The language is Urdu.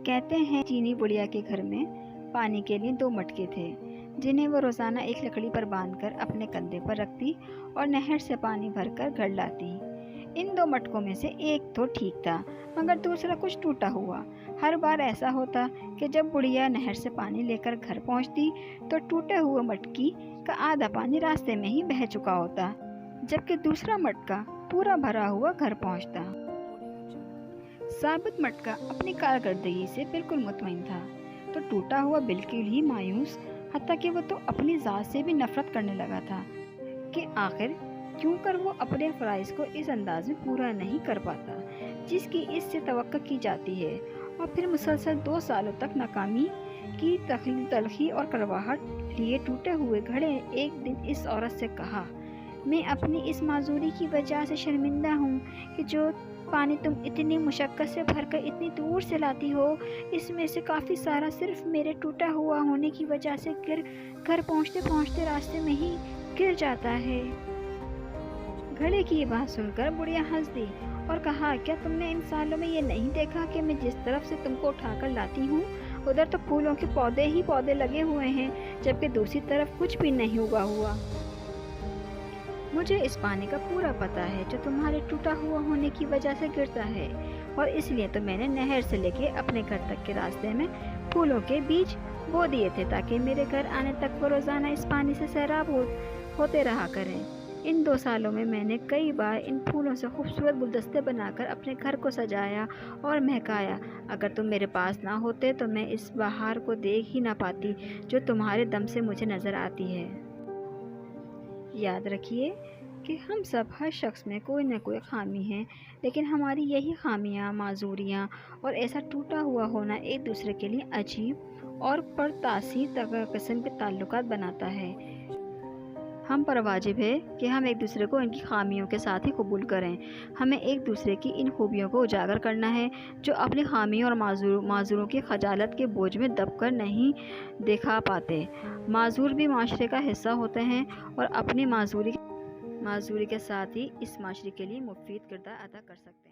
کہتے ہیں چینی بڑھیا کے گھر میں پانی کے لیے 2 مٹکے تھے جنہیں وہ روزانہ ایک لکڑی پر باندھ کر اپنے کندھے پر رکھتی اور نہر سے پانی بھر کر گھر لاتی۔ ان 2 مٹکوں میں سے ایک تو ٹھیک تھا مگر دوسرا کچھ ٹوٹا ہوا۔ ہر بار ایسا ہوتا کہ جب بڑھیا نہر سے پانی لے کر گھر پہنچتی تو ٹوٹے ہوئے مٹکی کا آدھا پانی راستے میں ہی بہہ چکا ہوتا، جبکہ دوسرا مٹکا پورا بھرا ہوا گھر پہنچتا۔ ثابت مٹکا اپنی کارکردگی سے بالکل مطمئن تھا تو ٹوٹا ہوا بالکل ہی مایوس، حتیٰ کہ وہ تو اپنی ذات سے بھی نفرت کرنے لگا تھا کہ آخر کیوں کر وہ اپنے فرائض کو اس انداز میں پورا نہیں کر پاتا جس کی اس سے توقع کی جاتی ہے۔ اور پھر مسلسل 2 سالوں تک ناکامی کی تلخی اور کڑواہٹ لیے ٹوٹے ہوئے گھڑے نے ایک دن اس عورت سے کہا، میں اپنی اس معذوری کی وجہ سے شرمندہ ہوں کہ جو پانی تم اتنی مشقت سے بھر کر اتنی دور سے لاتی ہو، اس میں سے کافی سارا صرف میرے ٹوٹا ہوا ہونے کی وجہ سے گھر پہنچتے پہنچتے راستے میں ہی گر جاتا ہے۔ گھڑے کی یہ بات سن کر بڑھیا ہنس دی اور کہا، کیا تم نے ان سالوں میں یہ نہیں دیکھا کہ میں جس طرف سے تم کو اٹھا کر لاتی ہوں ادھر تو پھولوں کے پودے ہی پودے لگے ہوئے ہیں، جبکہ دوسری طرف کچھ بھی نہیں اگا ہوا۔ مجھے اس پانی کا پورا پتہ ہے جو تمہارے ٹوٹا ہوا ہونے کی وجہ سے گرتا ہے، اور اس لیے تو میں نے نہر سے لے کے اپنے گھر تک کے راستے میں پھولوں کے بیج بو دیے تھے تاکہ میرے گھر آنے تک وہ روزانہ اس پانی سے سیراب ہوتے رہا کریں۔ ان 2 سالوں میں میں نے کئی بار ان پھولوں سے خوبصورت گلدستے بنا کر اپنے گھر کو سجایا اور مہکایا۔ اگر تم میرے پاس نہ ہوتے تو میں اس بہار کو دیکھ ہی نہ پاتی جو تمہارے دم سے مجھے نظر آتی ہے۔ یاد رکھیے کہ ہم سب ہر شخص میں کوئی نہ کوئی خامی ہے، لیکن ہماری یہی خامیاں، معذوریاں اور ایسا ٹوٹا ہوا ہونا ایک دوسرے کے لیے عجیب اور پرتاثیر قسم کے تعلقات بناتا ہے۔ ہم پر واجب ہے کہ ہم ایک دوسرے کو ان کی خامیوں کے ساتھ ہی قبول کریں۔ ہمیں ایک دوسرے کی ان خوبیوں کو اجاگر کرنا ہے جو اپنی خامیوں اور معذوروں کی خجالت کے بوجھ میں دب کر نہیں دکھا پاتے۔ معذور بھی معاشرے کا حصہ ہوتے ہیں اور اپنی معذوری کے ساتھ ہی اس معاشرے کے لیے مفید کردار ادا کر سکتے ہیں۔